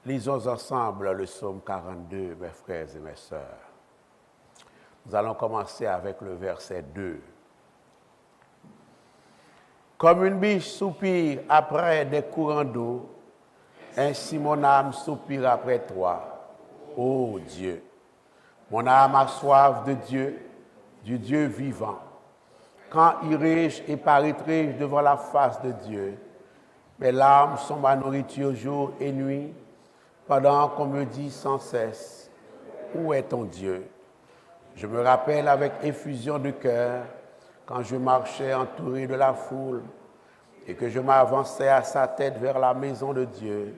Lisons ensemble le psaume 42, mes frères et mes sœurs. Nous allons commencer avec le verset 2. Comme une biche soupire après des courants d'eau, ainsi mon âme soupire après toi, ô Dieu. Mon âme a soif de Dieu, du Dieu vivant. Quand irai-je et paraîtrai-je devant la face de Dieu? Mes larmes sont ma nourriture jour et nuit, pendant qu'on me dit sans cesse, où est ton Dieu? Je me rappelle avec effusion de cœur quand je marchais entouré de la foule et que je m'avançais à sa tête vers la maison de Dieu,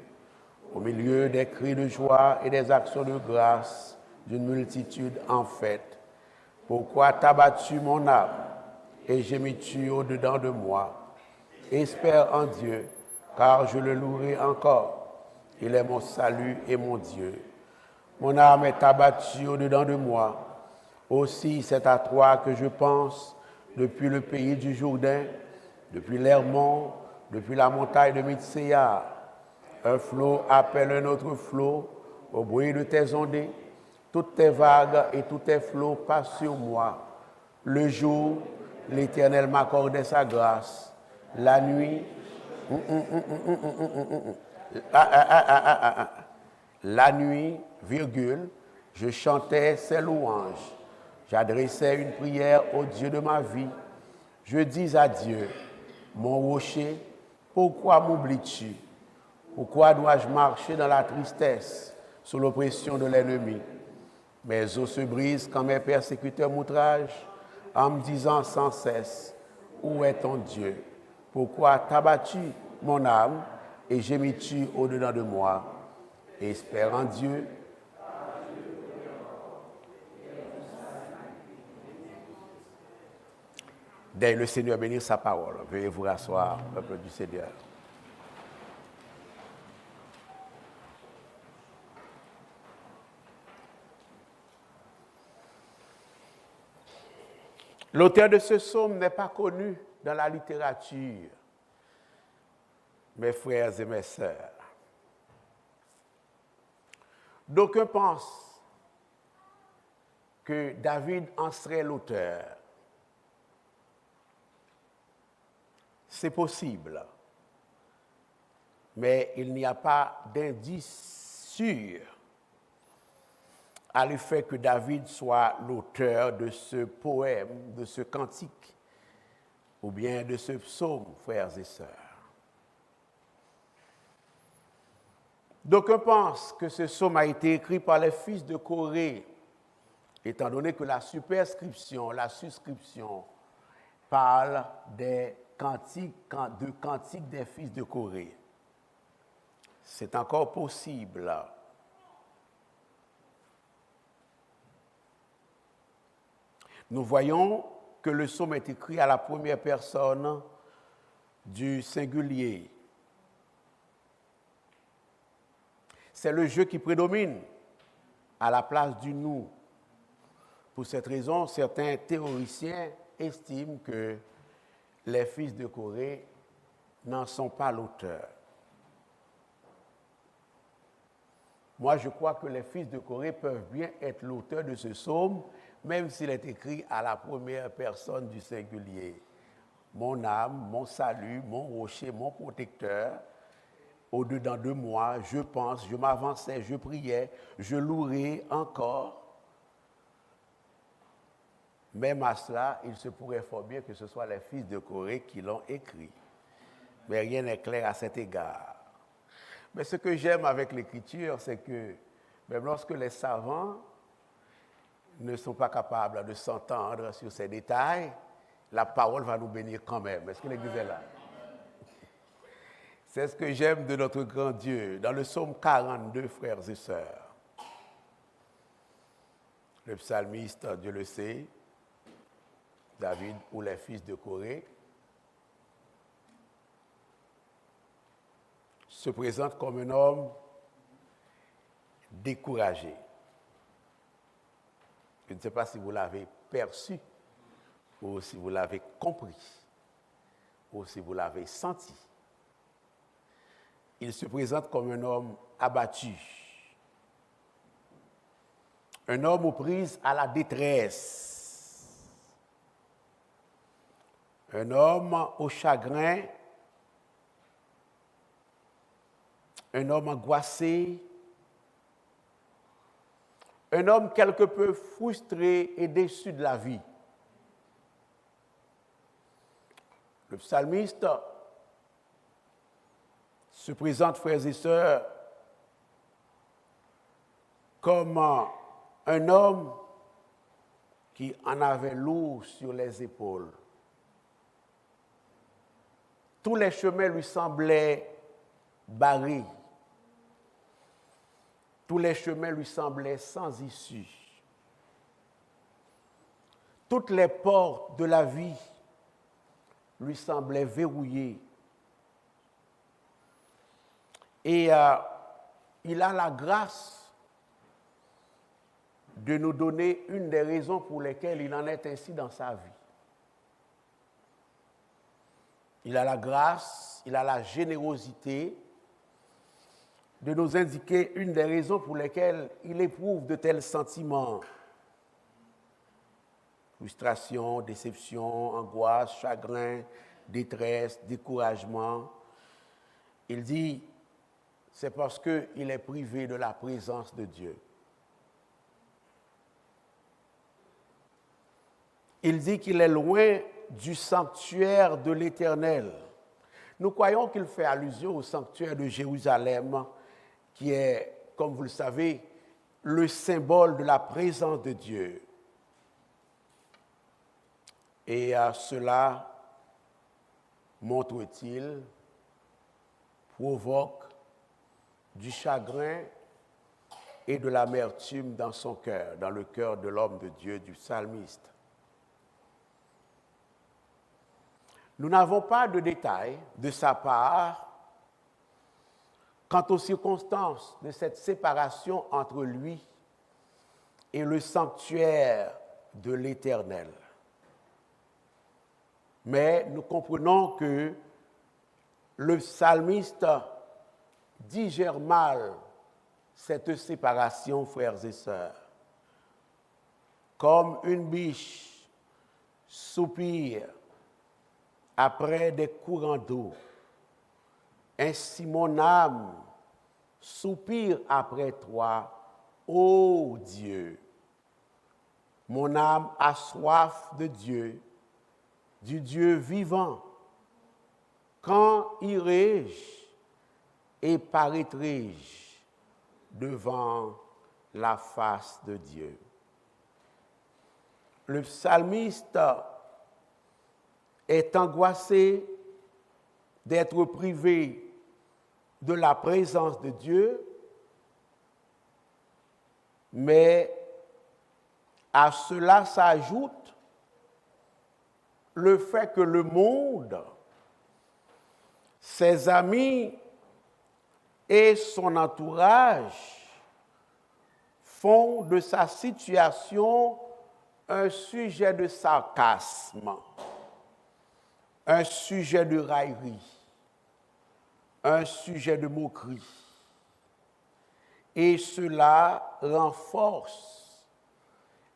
au milieu des cris de joie et des actions de grâce d'une multitude en fête. Pourquoi t'as battu mon âme et gémis-tu au-dedans de moi? Espère en Dieu, car je le louerai encore. Il est mon salut et mon Dieu. Mon âme est abattue au-dedans de moi. Aussi, c'est à toi que je pense depuis le pays du Jourdain, depuis l'Hermon, depuis la montagne de Mitsea. Un flot appelle un autre flot au bruit de tes ondées. Toutes tes vagues et tous tes flots passent sur moi. Le jour, l'Éternel m'accordait sa grâce. La nuit, la nuit, virgule, je chantais ses louanges. J'adressais une prière au Dieu de ma vie. Je dis à Dieu, mon rocher, pourquoi m'oublies-tu? Pourquoi dois-je marcher dans la tristesse, sous l'oppression de l'ennemi? Mes os se brisent quand mes persécuteurs m'outragent, en me disant sans cesse, où est ton Dieu? Pourquoi t'as battu mon âme et gémis-tu au-dedans de moi? Espère en Dieu. Dès le Seigneur bénir sa parole. Veuillez vous rasseoir, peuple du Seigneur. L'auteur de ce psaume n'est pas connu dans la littérature, mes frères et mes sœurs. D'aucuns pensent que David en serait l'auteur. C'est possible, mais il n'y a pas d'indice sûr à l'effet que David soit l'auteur de ce poème, de ce cantique, ou bien de ce psaume, frères et sœurs. D'aucuns pensent que ce psaume a été écrit par les fils de Corée, étant donné que la superscription, la suscription, parle des cantiques des fils de Corée. C'est encore possible. Nous voyons que le psaume est écrit à la première personne du singulier. C'est le je qui prédomine à la place du nous. Pour cette raison, certains théoriciens estiment que les fils de Corée n'en sont pas l'auteur. Moi, je crois que les fils de Corée peuvent bien être l'auteur de ce psaume, même s'il est écrit à la première personne du singulier. Mon âme, mon salut, mon rocher, mon protecteur, au-dedans de moi, je pense, je m'avançais, je priais, je louerai encore. Même à cela, il se pourrait fort bien que ce soit les fils de Corée qui l'ont écrit. Mais rien n'est clair à cet égard. Mais ce que j'aime avec l'écriture, c'est que même lorsque les savants ne sont pas capables de s'entendre sur ces détails, la parole va nous bénir quand même. Est-ce que l'Église est là? C'est ce que j'aime de notre grand Dieu. Dans le psaume 42, frères et sœurs, le psalmiste, Dieu le sait, David ou les fils de Corée, se présente comme un homme découragé. Je ne sais pas si vous l'avez perçu, ou si vous l'avez compris, ou si vous l'avez senti. Il se présente comme un homme abattu. Un homme aux prises à la détresse. Un homme au chagrin. Un homme angoissé. Un homme quelque peu frustré et déçu de la vie. Le psalmiste se présente, frères et sœurs, comme un homme qui en avait lourd sur les épaules. Tous les chemins lui semblaient barrés. Tous les chemins lui semblaient sans issue. Toutes les portes de la vie lui semblaient verrouillées. Et il a la grâce de nous donner une des raisons pour lesquelles il en est ainsi dans sa vie. Il a la grâce, il a la générosité de nous indiquer une des raisons pour lesquelles il éprouve de tels sentiments. Frustration, déception, angoisse, chagrin, détresse, découragement. Il dit, c'est parce qu'il est privé de la présence de Dieu. Il dit qu'il est loin du sanctuaire de l'Éternel. Nous croyons qu'il fait allusion au sanctuaire de Jérusalem, qui est, comme vous le savez, le symbole de la présence de Dieu. Et cela, montre-t-il, provoque du chagrin et de l'amertume dans son cœur, dans le cœur de l'homme de Dieu, du psalmiste. Nous n'avons pas de détails de sa part quant aux circonstances de cette séparation entre lui et le sanctuaire de l'Éternel. Mais nous comprenons que le psalmiste digère mal cette séparation, frères et sœurs. Comme une biche soupire après des courants d'eau, ainsi mon âme soupire après toi, ô Dieu. Mon âme a soif de Dieu, du Dieu vivant. Quand irai-je et paraîtrai-je devant la face de Dieu? Le psalmiste est angoissé d'être privé de la présence de Dieu, mais à cela s'ajoute le fait que le monde, ses amis et son entourage font de sa situation un sujet de sarcasme, un sujet de raillerie, un sujet de moquerie. Et cela renforce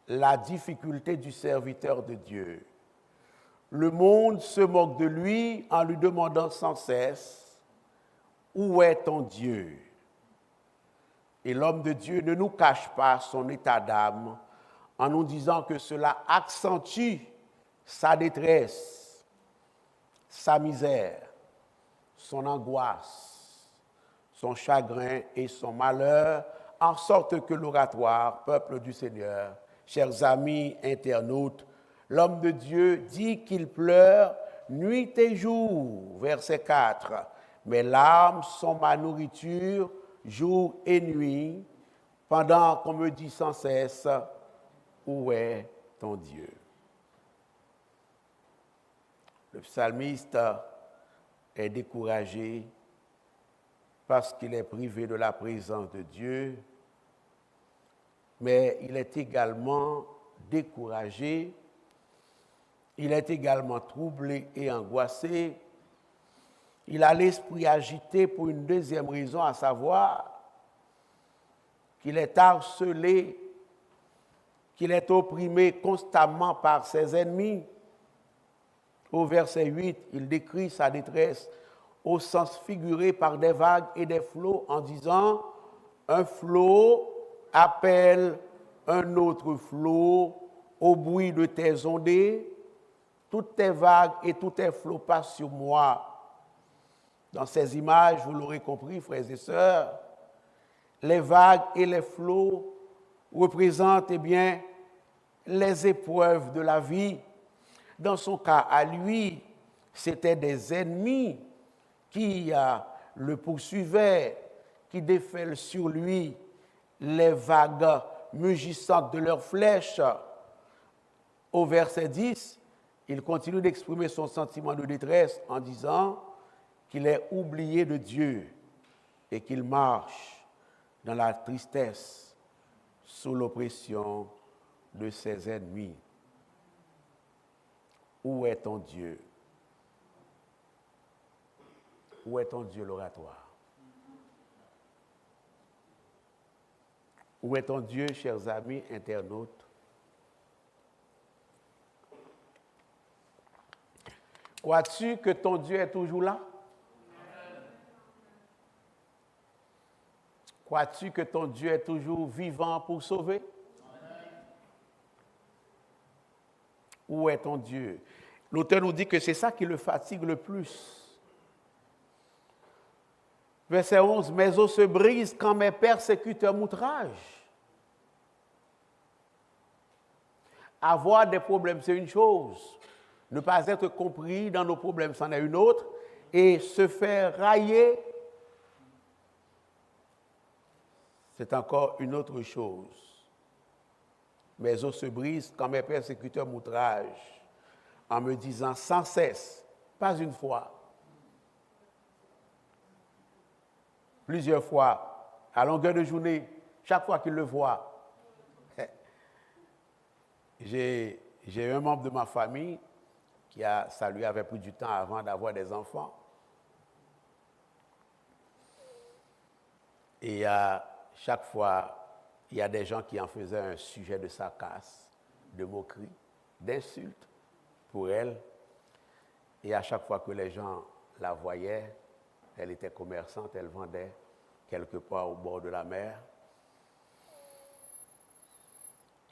la difficulté du serviteur de Dieu. Le monde se moque de lui en lui demandant sans cesse « Où est ton Dieu ?» Et l'homme de Dieu ne nous cache pas son état d'âme en nous disant que cela accentue sa détresse, sa misère, son angoisse, son chagrin et son malheur, en sorte que l'oratoire, peuple du Seigneur, chers amis internautes, l'homme de Dieu dit qu'il pleure nuit et jour, verset 4. Mes larmes sont ma nourriture, jour et nuit, pendant qu'on me dit sans cesse, où est ton Dieu? Le psalmiste est découragé parce qu'il est privé de la présence de Dieu, mais il est également découragé, il est également troublé et angoissé. Il a l'esprit agité pour une deuxième raison, à savoir qu'il est harcelé, qu'il est opprimé constamment par ses ennemis. Au verset 8, il décrit sa détresse au sens figuré par des vagues et des flots en disant « Un flot appelle un autre flot au bruit de tes ondées, toutes tes vagues et tous tes flots passent sur moi. » Dans ces images, vous l'aurez compris, frères et sœurs, les vagues et les flots représentent les épreuves de la vie. Dans son cas, à lui, c'était des ennemis qui le poursuivaient, qui déferlent sur lui les vagues mugissantes de leurs flèches. Au verset 10, il continue d'exprimer son sentiment de détresse en disant qu'il est oublié de Dieu et qu'il marche dans la tristesse sous l'oppression de ses ennemis. Où est ton Dieu? Où est ton Dieu, l'oratoire? Où est ton Dieu, chers amis internautes? Crois-tu que ton Dieu est toujours là? Crois-tu que ton Dieu est toujours vivant pour sauver? Où est ton Dieu? L'auteur nous dit que c'est ça qui le fatigue le plus. Verset 11, mes os se brisent quand mes persécuteurs m'outragent. Avoir des problèmes, c'est une chose. Ne pas être compris dans nos problèmes, c'en est une autre. Et se faire railler, c'est encore une autre chose. Mes os se brisent quand mes persécuteurs m'outragent, en me disant sans cesse, pas une fois, plusieurs fois, à longueur de journée, chaque fois qu'il le voit. J'ai un membre de ma famille ça lui avait pris du temps avant d'avoir des enfants. Et chaque fois, il y a des gens qui en faisaient un sujet de sarcasme, de moquerie, d'insulte pour elle. Et à chaque fois que les gens la voyaient, elle était commerçante, elle vendait quelque part au bord de la mer.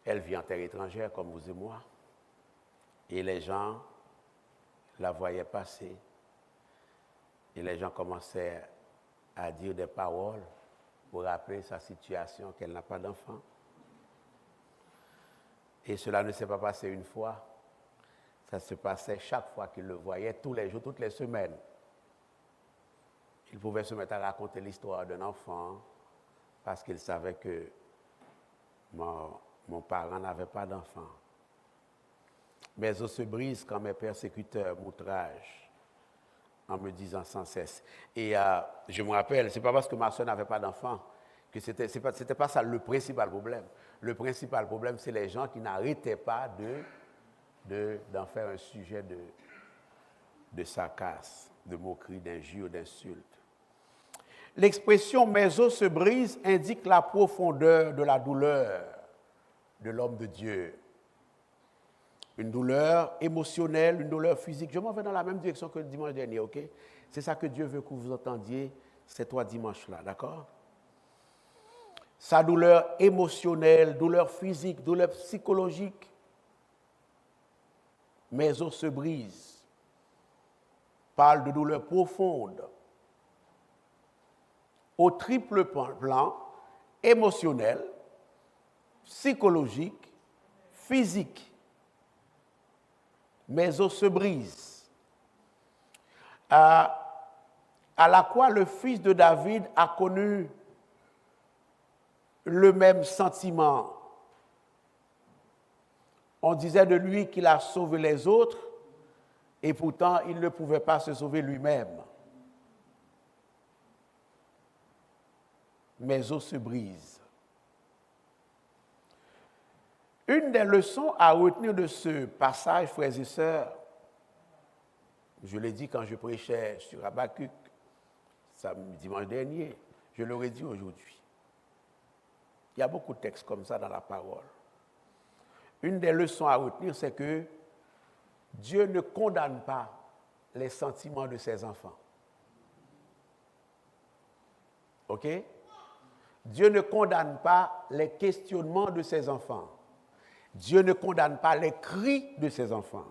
Elle vit en terre étrangère comme vous et moi. Et les gens la voyaient passer. Et les gens commençaient à dire des paroles pour rappeler sa situation, qu'elle n'a pas d'enfant. Et cela ne s'est pas passé une fois. Ça se passait chaque fois qu'il le voyait, tous les jours, toutes les semaines. Il pouvait se mettre à raconter l'histoire d'un enfant parce qu'il savait que mon parent n'avait pas d'enfant. Mes os se brisent quand mes persécuteurs m'outragent en me disant sans cesse. Et je me rappelle, ce n'est pas parce que ma soeur n'avait pas d'enfant que c'était pas ça le principal problème. Le principal problème, c'est les gens qui n'arrêtaient pas d'en faire un sujet de sarcasme, de moquerie, d'injure, d'insulte. L'expression « mes os se brisent » indique la profondeur de la douleur de l'homme de Dieu. Une douleur émotionnelle, une douleur physique. Je m'en vais dans la même direction que le dimanche dernier, ok? C'est ça que Dieu veut que vous entendiez ces 3 dimanches-là, d'accord? Sa douleur émotionnelle, douleur physique, douleur psychologique. Mes os se brisent. Parle de douleur profonde. Au triple plan, émotionnel, psychologique, physique. Mes os se brisent. À la croix, le fils de David a connu le même sentiment. On disait de lui qu'il a sauvé les autres et pourtant il ne pouvait pas se sauver lui-même. Mes os se brisent. Une des leçons à retenir de ce passage, frères et sœurs, je l'ai dit quand je prêchais sur Habakkuk, dimanche dernier, je l'aurais dit aujourd'hui. Il y a beaucoup de textes comme ça dans la parole. Une des leçons à retenir, c'est que Dieu ne condamne pas les sentiments de ses enfants. OK? Dieu ne condamne pas les questionnements de ses enfants. Dieu ne condamne pas les cris de ses enfants.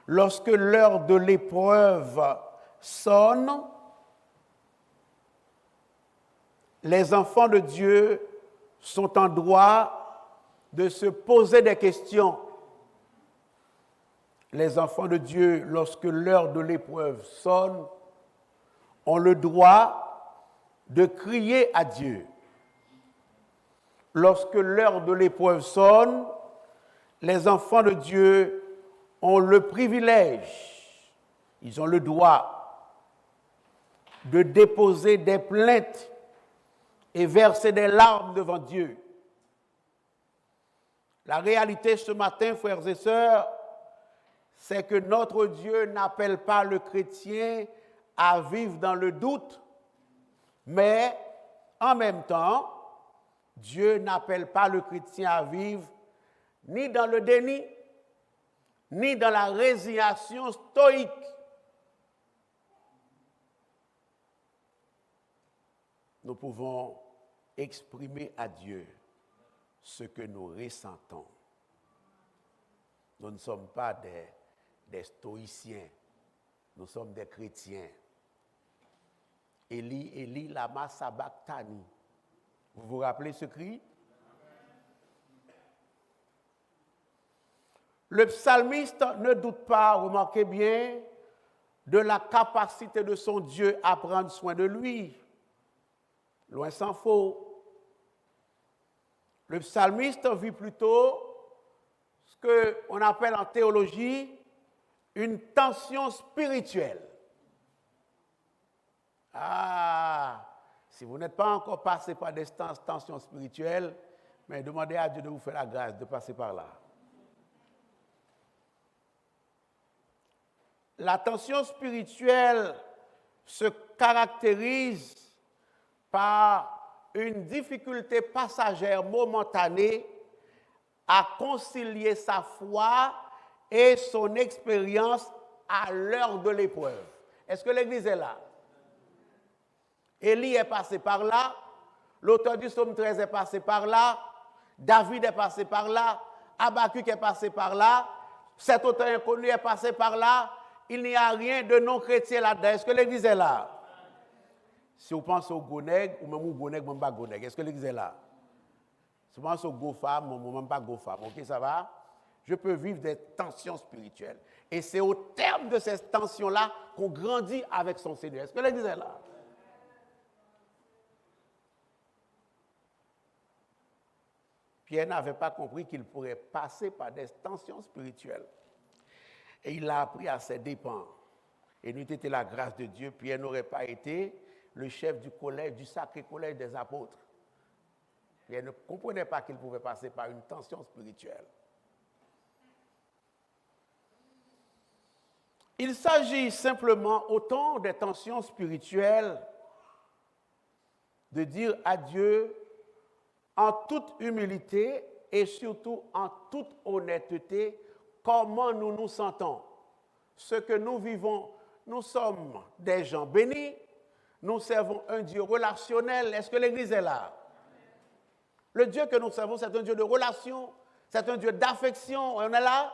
Lorsque l'heure de l'épreuve sonne, les enfants de Dieu sont en droit de se poser des questions. Les enfants de Dieu, lorsque l'heure de l'épreuve sonne, ont le droit de crier à Dieu. Lorsque l'heure de l'épreuve sonne, les enfants de Dieu ont le privilège, ils ont le droit de déposer des plaintes et verser des larmes devant Dieu. La réalité ce matin, frères et sœurs, c'est que notre Dieu n'appelle pas le chrétien à vivre dans le doute, mais en même temps, Dieu n'appelle pas le chrétien à vivre ni dans le déni, ni dans la résignation stoïque. Nous pouvons exprimer à Dieu ce que nous ressentons. Nous ne sommes pas des stoïciens, nous sommes des chrétiens. Eli, Eli, lama sabachthani. Vous vous rappelez ce cri? Le psalmiste ne doute pas, remarquez bien, de la capacité de son Dieu à prendre soin de lui. Loin s'en faut. Le psalmiste vit plutôt ce qu'on appelle en théologie une tension spirituelle. Ah, si vous n'êtes pas encore passé par des tensions spirituelles, mais demandez à Dieu de vous faire la grâce de passer par là. La tension spirituelle se caractérise par une difficulté passagère momentanée à concilier sa foi et son expérience à l'heure de l'épreuve. Est-ce que l'Église est là? Élie est passé par là, l'auteur du psaume 13 est passé par là, David est passé par là, Habakkuk est passé par là, cet auteur inconnu est passé par là. Il n'y a rien de non-chrétien là-dedans. Est-ce que l'Église est là? Si vous pensez au Goneg, ou même au Goneg, même pas Goneg, est-ce que l'Église est là? Si vous pensez au Go-Fam, ou même pas Go-Fam, ok, ça va? Je peux vivre des tensions spirituelles. Et c'est au terme de ces tensions-là qu'on grandit avec son Seigneur. Est-ce que l'Église est là? Pierre n'avait pas compris qu'il pourrait passer par des tensions spirituelles. Et il l'a appris à ses dépens. Et n'eût été la grâce de Dieu, Pierre n'aurait pas été le chef du collège, du sacré collège des apôtres. Pierre ne comprenait pas qu'il pouvait passer par une tension spirituelle. Il s'agit simplement, autant des tensions spirituelles, de dire à Dieu, en toute humilité et surtout en toute honnêteté, comment nous nous sentons. Ce que nous vivons, nous sommes des gens bénis, nous servons un Dieu relationnel. Est-ce que l'Église est là? Le Dieu que nous servons, c'est un Dieu de relation, c'est un Dieu d'affection. On est là?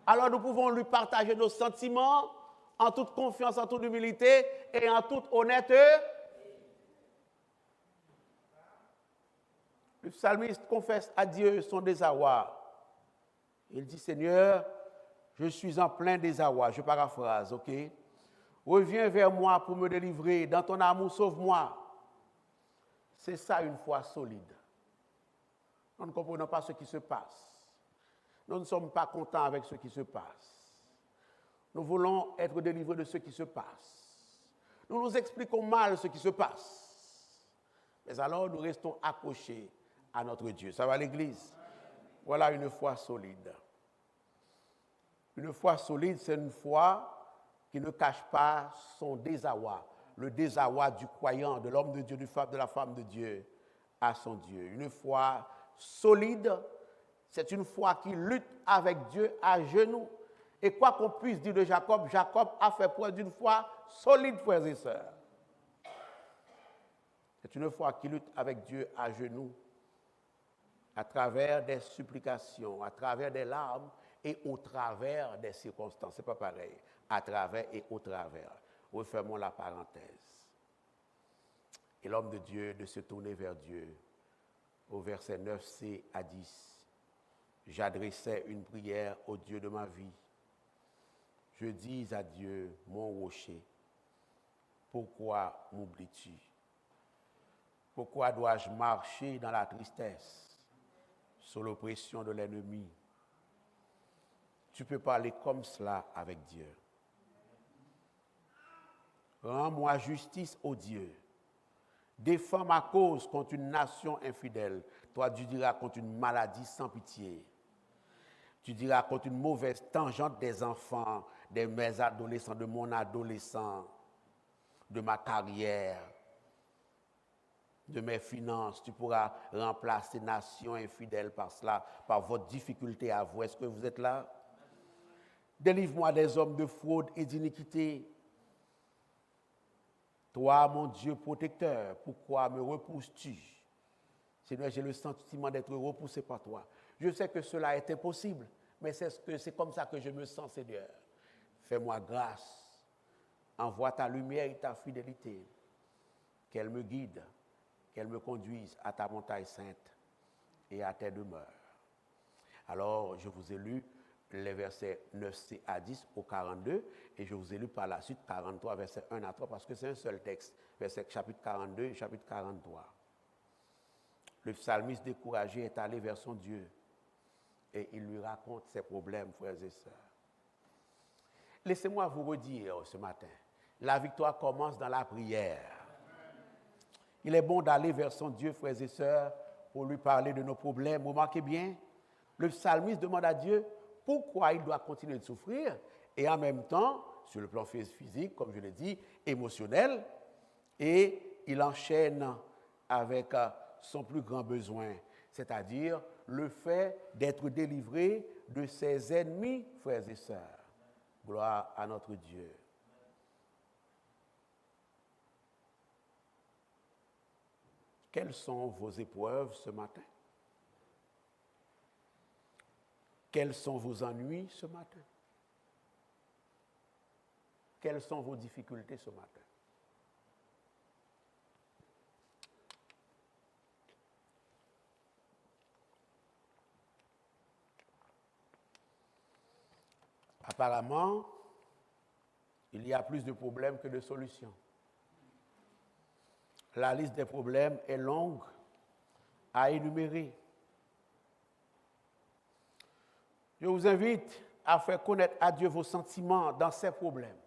Alors nous pouvons lui partager nos sentiments en toute confiance, en toute humilité et en toute honnêteté. Le psalmiste confesse à Dieu son désarroi. Il dit, Seigneur, je suis en plein désarroi. Je paraphrase, ok? Reviens vers moi pour me délivrer. Dans ton amour, sauve-moi. C'est ça une foi solide. Nous ne comprenons pas ce qui se passe. Nous ne sommes pas contents avec ce qui se passe. Nous voulons être délivrés de ce qui se passe. Nous nous expliquons mal ce qui se passe. Mais alors nous restons accrochés à notre Dieu. Ça va l'Église? Voilà une foi solide. Une foi solide, c'est une foi qui ne cache pas son désarroi. le désarroi du croyant, de l'homme de Dieu, de la femme de Dieu à son Dieu. Une foi solide, c'est une foi qui lutte avec Dieu à genoux. Et quoi qu'on puisse dire de Jacob, Jacob a fait preuve d'une foi solide, frères et sœurs. C'est une foi qui lutte avec Dieu à genoux, à travers des supplications, à travers des larmes et au travers des circonstances. Ce n'est pas pareil. À travers et au travers. Refermons la parenthèse. Et l'homme de Dieu de se tourner vers Dieu. Au verset 9c à 10. J'adressais une prière au Dieu de ma vie. Je dis à Dieu, mon rocher, pourquoi m'oublies-tu? Pourquoi dois-je marcher dans la tristesse, sous l'oppression de l'ennemi? Tu peux parler comme cela avec Dieu. Rends-moi justice, ô Dieu. Défends ma cause contre une nation infidèle. Toi, tu diras contre une maladie sans pitié. Tu diras contre une mauvaise tangente des enfants, de mes adolescents, de mon adolescent, de ma carrière, de mes finances. Tu pourras remplacer nation infidèle par cela, par votre difficulté à vous. Est-ce que vous êtes là? Délivre-moi des hommes de fraude et d'iniquité. Toi, mon Dieu protecteur, pourquoi me repousses-tu? Seigneur, j'ai le sentiment d'être repoussé par toi. Je sais que cela est impossible, mais c'est comme ça que je me sens, Seigneur. Fais-moi grâce. Envoie ta lumière et ta fidélité. Qu'elle me guide, qu'elle me conduise à ta montagne sainte et à tes demeures. Alors, je vous ai lu les versets 9c à 10 au 42, et je vous ai lu par la suite 43, versets 1 à 3, parce que c'est un seul texte, chapitre 42 et chapitre 43. Le psalmiste découragé est allé vers son Dieu, et il lui raconte ses problèmes, frères et sœurs. Laissez-moi vous redire ce matin, la victoire commence dans la prière. Il est bon d'aller vers son Dieu, frères et sœurs, pour lui parler de nos problèmes. Vous remarquez bien, le psalmiste demande à Dieu pourquoi il doit continuer de souffrir, et en même temps, sur le plan physique, comme je l'ai dit, émotionnel, et il enchaîne avec son plus grand besoin, c'est-à-dire le fait d'être délivré de ses ennemis, frères et sœurs. Gloire à notre Dieu. Quelles sont vos épreuves ce matin? Quels sont vos ennuis ce matin? Quelles sont vos difficultés ce matin? Apparemment, il y a plus de problèmes que de solutions. La liste des problèmes est longue à énumérer. Je vous invite à faire connaître à Dieu vos sentiments dans ces problèmes.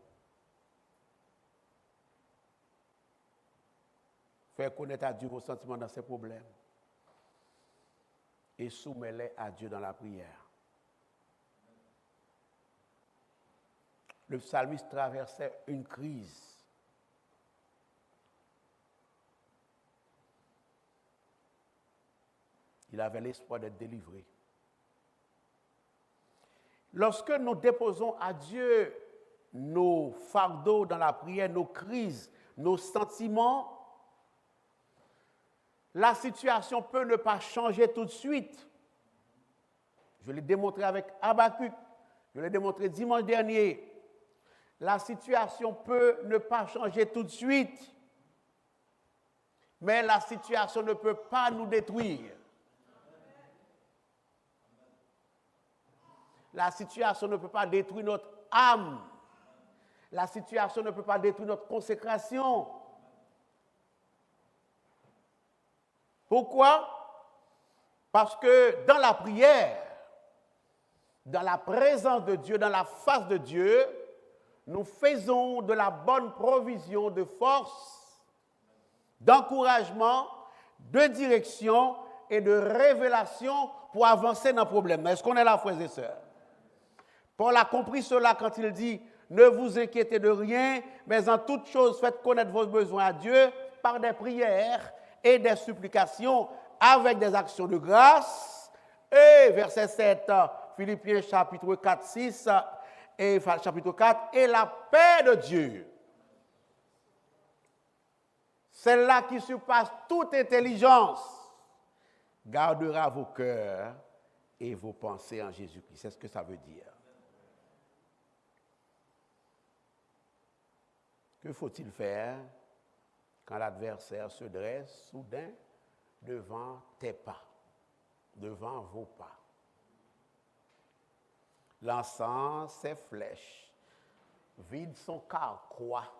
Faire connaître à Dieu vos sentiments dans ces problèmes. Et soumettez-les à Dieu dans la prière. Le psalmiste traversait une crise. Il avait l'espoir d'être délivré. Lorsque nous déposons à Dieu nos fardeaux dans la prière, nos crises, nos sentiments, la situation peut ne pas changer tout de suite. Je l'ai démontré avec Habakkuk, je l'ai démontré dimanche dernier. La situation peut ne pas changer tout de suite, mais la situation ne peut pas nous détruire. La situation ne peut pas détruire notre âme. La situation ne peut pas détruire notre consécration. Pourquoi? Parce que dans la prière, dans la présence de Dieu, dans la face de Dieu, nous faisons de la bonne provision de force, d'encouragement, de direction et de révélation pour avancer dans le problème. Est-ce qu'on est là, frères et sœurs? Paul a compris cela quand il dit ne vous inquiétez de rien, mais en toute chose, faites connaître vos besoins à Dieu par des prières et des supplications avec des actions de grâce. Et verset 7, Philippiens chapitre 4, 6, et chapitre 4, et la paix de Dieu, celle-là qui surpasse toute intelligence, gardera vos cœurs et vos pensées en Jésus-Christ. C'est ce que ça veut dire. Que faut-il faire quand l'adversaire se dresse soudain devant tes pas, devant vos pas? Lançant ses flèches, vide son carquois,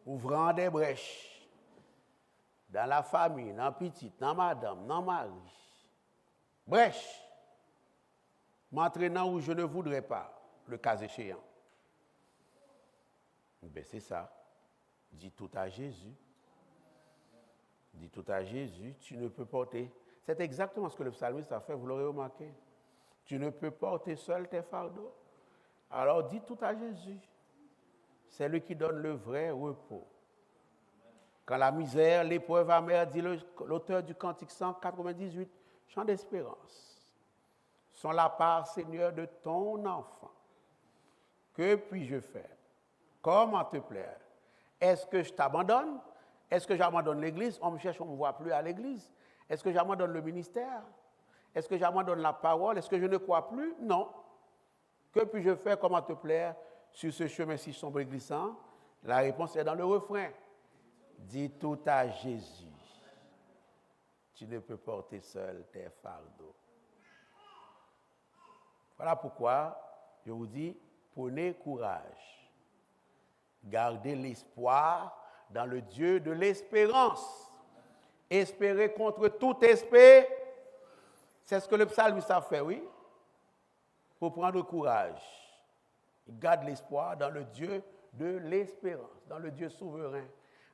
ouvrant des brèches dans la famille, dans la petite, dans madame, dans mari. Brèche, m'entraînant où je ne voudrais pas, le cas échéant. Ben c'est ça. Dis tout à Jésus. Dis tout à Jésus, tu ne peux porter. C'est exactement ce que le psalmiste a fait, vous l'aurez remarqué. Tu ne peux porter seul tes fardeaux. Alors dis tout à Jésus. C'est lui qui donne le vrai repos. Quand la misère, l'épreuve amère, dit l'auteur du Cantique 198, chant d'espérance, sont la part, Seigneur, de ton enfant. Que puis-je faire? Comment te plaire? Est-ce que je t'abandonne? Est-ce que j'abandonne l'église? On me cherche, on ne me voit plus à l'église. Est-ce que j'abandonne le ministère? Est-ce que j'abandonne la parole? Est-ce que je ne crois plus? Non. Que puis-je faire? Comment te plaire sur ce chemin si sombre et glissant? La réponse est dans le refrain. Dis tout à Jésus. Tu ne peux porter seul tes fardeaux. Voilà pourquoi je vous dis, prenez courage. Gardez l'espoir dans le Dieu de l'espérance. Espérez contre tout esprit. C'est ce que le psalmiste a fait, oui. Pour prendre courage. Il garde l'espoir dans le Dieu de l'espérance, dans le Dieu souverain,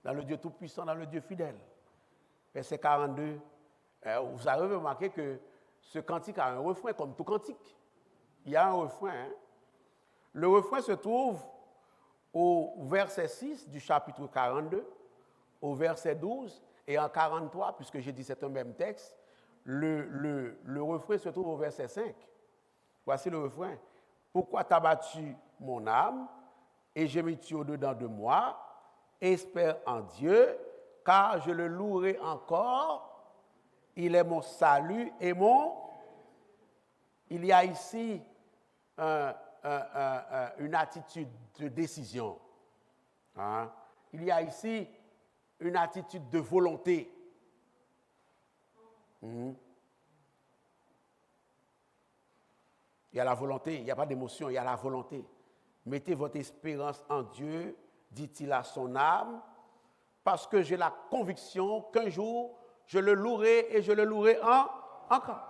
dans le Dieu tout-puissant, dans le Dieu fidèle. Verset 42, vous avez remarqué que ce cantique a un refrain comme tout cantique. Il y a un refrain. Hein? Le refrain se trouve au verset 6 du chapitre 42, au verset 12 et en 43, puisque j'ai dit c'est un même texte, le refrain se trouve au verset 5. Voici le refrain. Pourquoi t'as battu mon âme et gémis-tu au-dedans de moi? Espère en Dieu, car je le louerai encore. Il est mon salut et mon... Il y a ici une attitude de décision. Hein? Il y a ici une attitude de volonté. Il y a la volonté, il n'y a pas d'émotion, il y a la volonté. Mettez votre espérance en Dieu, dit-il à son âme, parce que j'ai la conviction qu'un jour, je le louerai et je le louerai encore.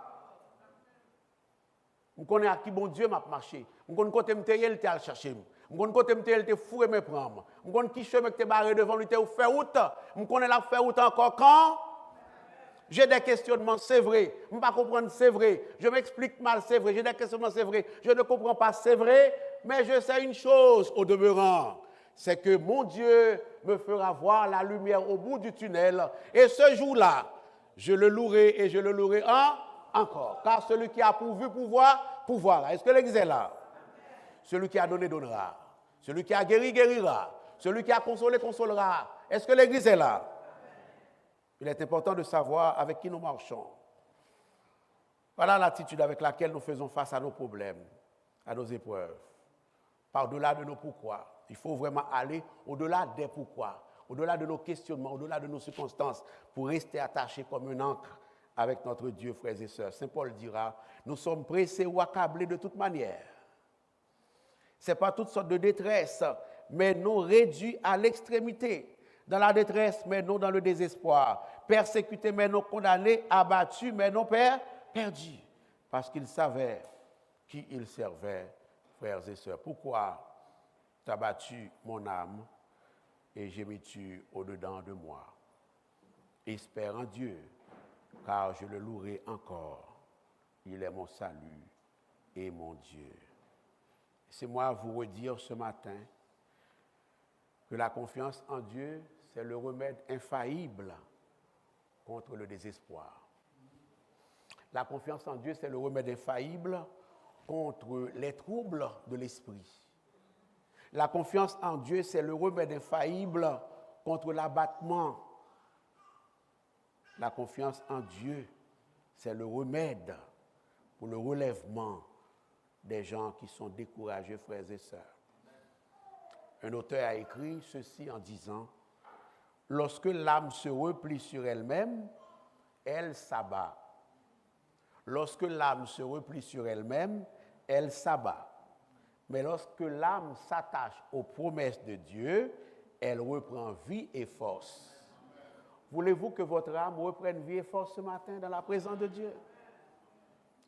Je connais à qui bon Dieu m'a marché. Je connais côté m'teye il t'a chercher. Je connais côté m'teye il t'a fourré me prendre. Je connais qui chemin que barré devant lui t'a fait route. Je connais la faire route encore quand j'ai des questionnements, c'est vrai. Je ne peux pas comprendre, c'est vrai. Je m'explique mal, c'est vrai. J'ai des questionnements, c'est vrai. Je ne comprends pas, c'est vrai. Mais je sais une chose au demeurant, c'est que mon Dieu me fera voir la lumière au bout du tunnel. Et ce jour-là, je le louerai et je le louerai encore. Car celui qui a pourvu pourvoira. Est-ce que l'église est là? Celui qui a donné, donnera. Celui qui a guéri, guérira. Celui qui a consolé, consolera. Est-ce que l'église est là? Il est important de savoir avec qui nous marchons. Voilà l'attitude avec laquelle nous faisons face à nos problèmes, à nos épreuves. Par-delà de nos pourquoi. Il faut vraiment aller au-delà des pourquoi, au-delà de nos questionnements, au-delà de nos circonstances, pour rester attachés comme un ancre avec notre Dieu, frères et sœurs. Saint Paul dira, nous sommes pressés ou accablés de toute manière. Ce n'est pas toutes sortes de détresse, mais nous réduits à l'extrémité. Dans la détresse, mais non dans le désespoir. Persécutés, mais non condamnés. Abattus, mais non perdus. Parce qu'ils savaient qui ils servaient, frères et sœurs. Pourquoi t'as battu mon âme et gémis-tu au-dedans de moi? Espère en Dieu, car je le louerai encore. Il est mon salut et mon Dieu. C'est moi vous redire ce matin que la confiance en Dieu, c'est le remède infaillible contre le désespoir. La confiance en Dieu, c'est le remède infaillible contre les troubles de l'esprit. La confiance en Dieu, c'est le remède infaillible contre l'abattement. La confiance en Dieu, c'est le remède pour le relèvement des gens qui sont découragés, frères et sœurs. Un auteur a écrit ceci en disant « Lorsque l'âme se replie sur elle-même, elle s'abat. Lorsque l'âme se replie sur elle-même, elle s'abat. Mais lorsque l'âme s'attache aux promesses de Dieu, elle reprend vie et force. » Voulez-vous que votre âme reprenne vie et force ce matin dans la présence de Dieu?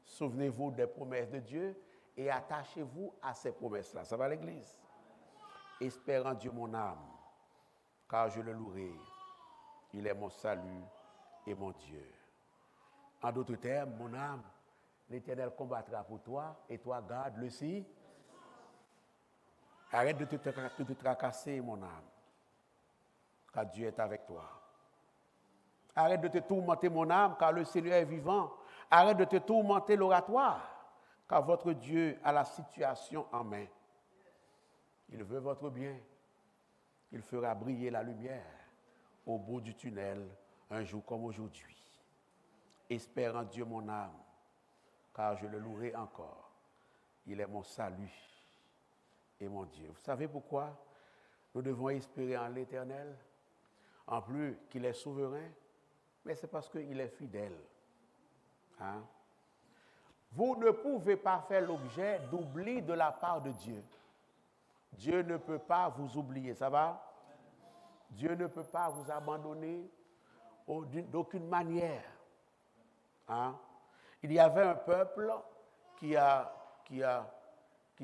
Souvenez-vous des promesses de Dieu et attachez-vous à ces promesses-là. Ça va l'Église? Espère en Dieu mon âme, car je le louerai. Il est mon salut et mon Dieu. En d'autres termes, mon âme, l'Éternel combattra pour toi et toi garde-le si. Arrête de te tracasser, mon âme, car Dieu est avec toi. Arrête de te tourmenter, mon âme, car le Seigneur est vivant. Arrête de te tourmenter, l'oratoire, car votre Dieu a la situation en main. Il veut votre bien. Il fera briller la lumière au bout du tunnel, un jour comme aujourd'hui. Espère en Dieu mon âme, car je le louerai encore. Il est mon salut et mon Dieu. Vous savez pourquoi nous devons espérer en l'Éternel? En plus qu'il est souverain, mais c'est parce qu'il est fidèle. Hein? Vous ne pouvez pas faire l'objet d'oubli de la part de Dieu. Dieu ne peut pas vous oublier, ça va? Dieu ne peut pas vous abandonner d'aucune manière. Hein? Il y avait un peuple qui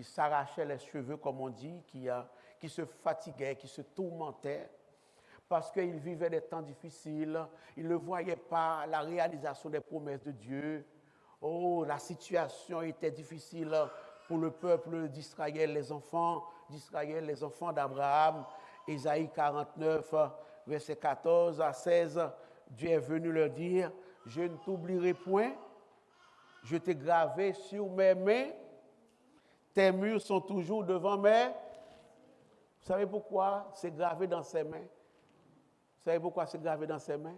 s'arrachait les cheveux, comme on dit, qui se fatiguait, qui se tourmentait, parce qu'il vivait des temps difficiles, il ne voyait pas la réalisation des promesses de Dieu. Oh, la situation était difficile pour le peuple d'Israël, les enfants d'Israël, les enfants d'Abraham. Ésaïe 49, versets 14 à 16, Dieu est venu leur dire, « Je ne t'oublierai point, je t'ai gravé sur mes mains, tes murs sont toujours devant mes... » Vous savez pourquoi c'est gravé dans ses mains? Vous savez pourquoi c'est gravé dans ses mains?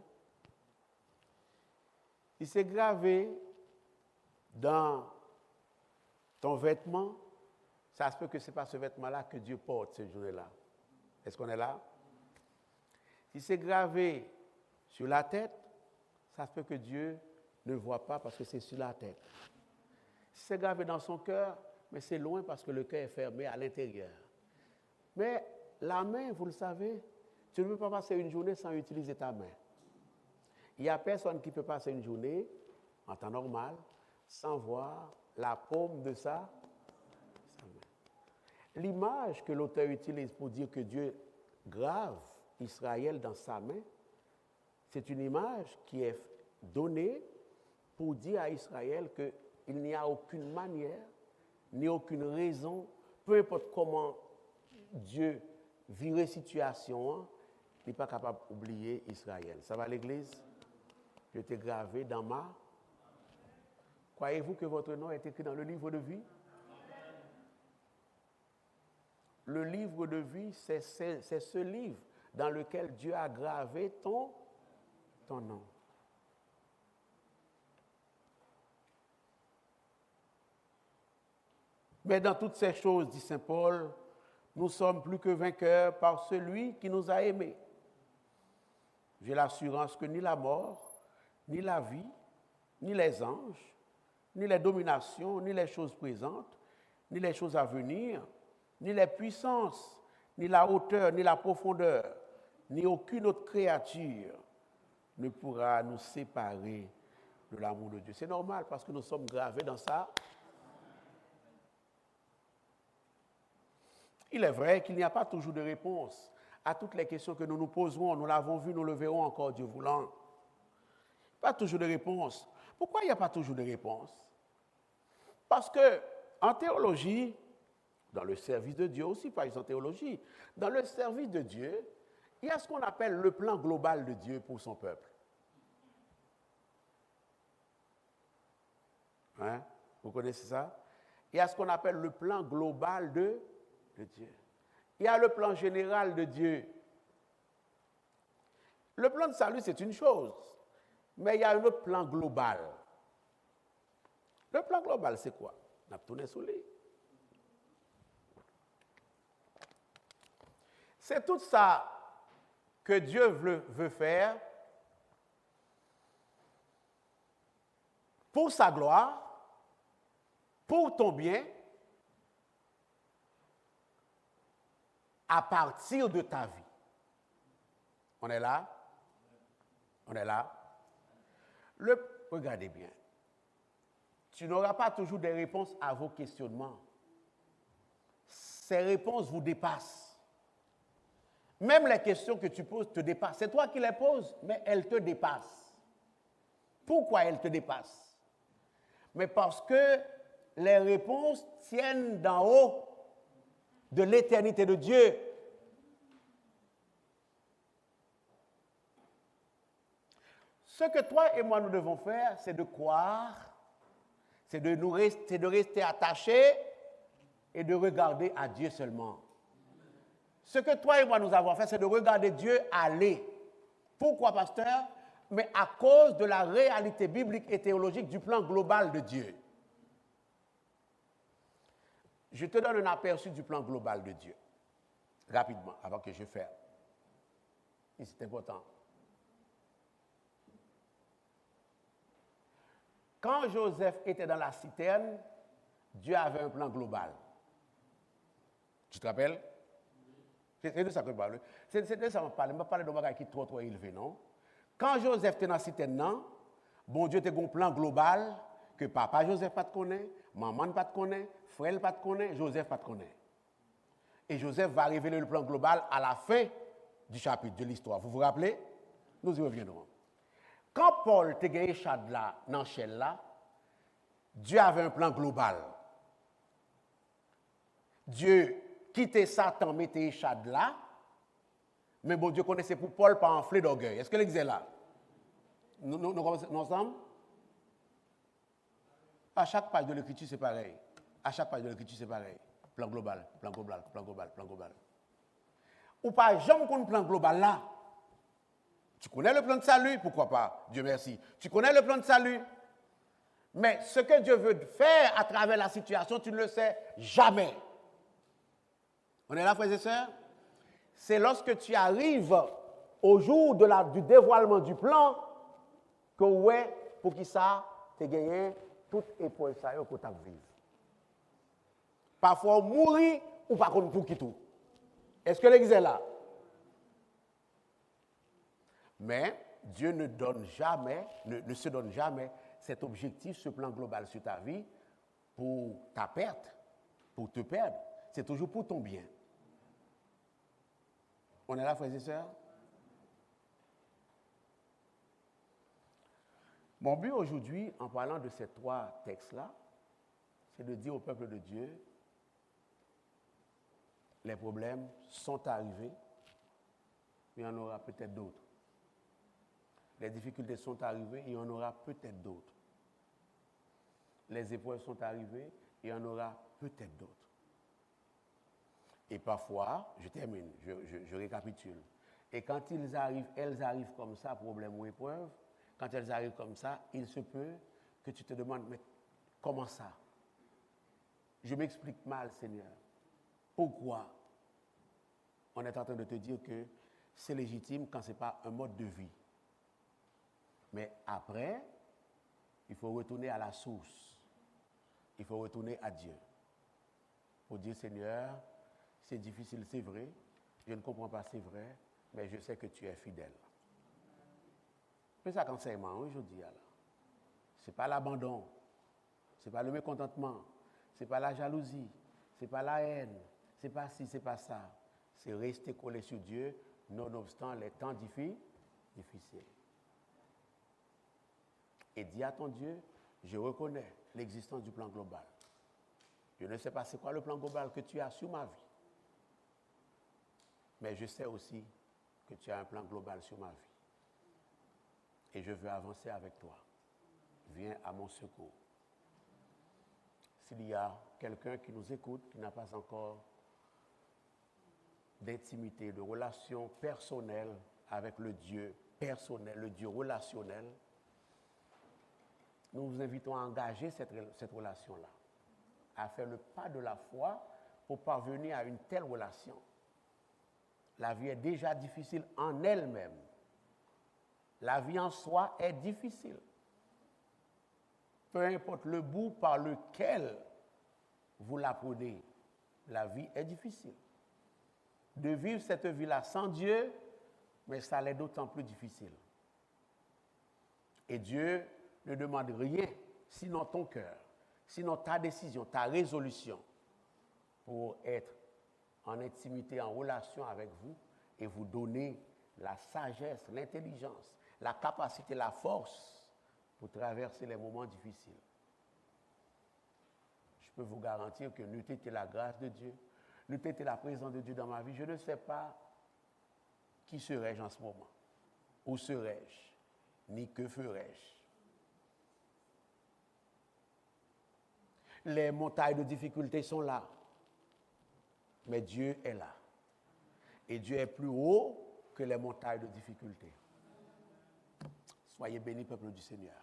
Il s'est gravé dans ton vêtement. Ça se peut que ce n'est pas ce vêtement-là que Dieu porte ce jour-là. Est-ce qu'on est là? Si c'est gravé sur la tête, ça se peut que Dieu ne voit pas parce que c'est sur la tête. Si c'est gravé dans son cœur, mais c'est loin parce que le cœur est fermé à l'intérieur. Mais la main, vous le savez, tu ne peux pas passer une journée sans utiliser ta main. Il n'y a personne qui peut passer une journée, en temps normal, sans voir la paume de sa main. L'image que l'auteur utilise pour dire que Dieu grave Israël dans sa main, c'est une image qui est donnée pour dire à Israël qu'il n'y a aucune manière, ni aucune raison, peu importe comment Dieu virait situation, il n'est pas capable d'oublier Israël. Ça va l'Église? Je t'ai gravé dans ma... Croyez-vous que votre nom est écrit dans le livre de vie? Le livre de vie, c'est ce livre dans lequel Dieu a gravé ton nom. Mais dans toutes ces choses, dit saint Paul, nous sommes plus que vainqueurs par celui qui nous a aimés. J'ai l'assurance que ni la mort, ni la vie, ni les anges, ni les dominations, ni les choses présentes, ni les choses à venir, ni les puissances, ni la hauteur, ni la profondeur, ni aucune autre créature ne pourra nous séparer de l'amour de Dieu. C'est normal parce que nous sommes gravés dans ça. Il est vrai qu'il n'y a pas toujours de réponse à toutes les questions que nous nous poserons. Nous l'avons vu, nous le verrons encore, Dieu voulant. Pas toujours de réponse. Pourquoi il n'y a pas toujours de réponse? Parce que en théologie, dans le service de Dieu aussi, pas juste en théologie, dans le service de Dieu, il y a ce qu'on appelle le plan global de Dieu pour son peuple. Hein? Vous connaissez ça? Il y a ce qu'on appelle le plan global de Dieu. Il y a le plan général de Dieu. Le plan de salut, c'est une chose, mais il y a un autre plan global. Le plan global, c'est quoi? On a tourné sous lui. C'est tout ça que Dieu veut faire pour sa gloire, pour ton bien, à partir de ta vie. On est là? On est là? Regardez bien. Tu n'auras pas toujours des réponses à vos questionnements. Ces réponses vous dépassent. Même les questions que tu poses te dépassent. C'est toi qui les poses, mais elles te dépassent. Pourquoi elles te dépassent? Mais parce que les réponses tiennent d'en haut, de l'éternité de Dieu. Ce que toi et moi nous devons faire, c'est de croire, c'est de rester attachés et de regarder à Dieu seulement. Ce que toi et moi nous avons fait, c'est de regarder Dieu aller. Pourquoi, pasteur? Mais à cause de la réalité biblique et théologique du plan global de Dieu. Je te donne un aperçu du plan global de Dieu, rapidement, avant que je ferme. Et c'est important. Quand Joseph était dans la citerne, Dieu avait un plan global. Tu te rappelles? C'est de ça que je parle. C'est de ça que je parle. Je ne parle pas de choses qui sont trop élevées, non? Quand Joseph était dans la citerne, non, bon Dieu était un plan global que papa Joseph pas te connaît, maman pas te connaît, frère pas te connaît, Joseph pas te connaît. Et Joseph va révéler le plan global à la fin du chapitre de l'histoire. Vous vous rappelez? Nous y reviendrons. Quand Paul te gagné Chad là, dans Shell là, Dieu avait un plan global. Dieu quittait Satan, mettait Chad là, mais bon Dieu connaissait pour Paul pas enflé d'orgueil. Est-ce que l'église est là? Nous ensemble? À chaque page de l'écriture, c'est pareil. À chaque page de l'écriture, c'est pareil. Plan global, plan global, plan global, plan global. Ou pas jamais qu'on plan global là. Tu connais le plan de salut, pourquoi pas? Dieu merci. Tu connais le plan de salut. Mais ce que Dieu veut faire à travers la situation, tu ne le sais jamais. On est là, frères et sœurs? C'est lorsque tu arrives au jour du dévoilement du plan que ouais, pour qui ça, tu as gagné toute épreuve ça que tu as vécu. Parfois, mourir ou pas contre pour qui tout. Est-ce que l'église est là? Mais Dieu ne se donne jamais cet objectif, ce plan global sur ta vie pour ta perte, pour te perdre. C'est toujours pour ton bien. On est là, frères et sœurs? Mon but aujourd'hui, en parlant de ces trois textes-là, c'est de dire au peuple de Dieu, les problèmes sont arrivés, mais il y en aura peut-être d'autres. Les difficultés sont arrivées, il y en aura peut-être d'autres. Les épreuves sont arrivées, il y en aura peut-être d'autres. Et parfois, je termine, je récapitule. Et quand elles arrivent comme ça, problème ou épreuve, quand elles arrivent comme ça, il se peut que tu te demandes, mais comment ça? Je m'explique mal, Seigneur. Pourquoi? On est en train de te dire que c'est légitime quand ce n'est pas un mode de vie. Mais après, il faut retourner à la source. Il faut retourner à Dieu. Pour dire, Seigneur, c'est difficile, c'est vrai. Je ne comprends pas, c'est vrai. Mais je sais que tu es fidèle. C'est ça qu'enseignement aujourd'hui. Ce n'est pas l'abandon. Ce n'est pas le mécontentement. Ce n'est pas la jalousie. Ce n'est pas la haine. Ce n'est pas ci, ce n'est pas ça. C'est rester collé sur Dieu, nonobstant les temps difficiles. Et dis à ton Dieu, je reconnais l'existence du plan global. Je ne sais pas c'est quoi le plan global que tu as sur ma vie. Mais je sais aussi que tu as un plan global sur ma vie. Et je veux avancer avec toi. Viens à mon secours. S'il y a quelqu'un qui nous écoute, qui n'a pas encore d'intimité, de relation personnelle avec le Dieu personnel, le Dieu relationnel, nous vous invitons à engager cette relation-là, à faire le pas de la foi pour parvenir à une telle relation. La vie est déjà difficile en elle-même. La vie en soi est difficile. Peu importe le bout par lequel vous la prenez, la vie est difficile. De vivre cette vie-là sans Dieu, mais ça l'est d'autant plus difficile. Et Dieu ne demande rien, sinon ton cœur, sinon ta décision, ta résolution, pour être en intimité, en relation avec vous, et vous donner la sagesse, l'intelligence, la capacité, la force pour traverser les moments difficiles. Je peux vous garantir que n'eût été la grâce de Dieu, n'eût été la présence de Dieu dans ma vie, je ne sais pas qui serais-je en ce moment, où serais-je, ni que ferais-je. Les montagnes de difficultés sont là, mais Dieu est là. Et Dieu est plus haut que les montagnes de difficultés. Soyez bénis, peuple du Seigneur.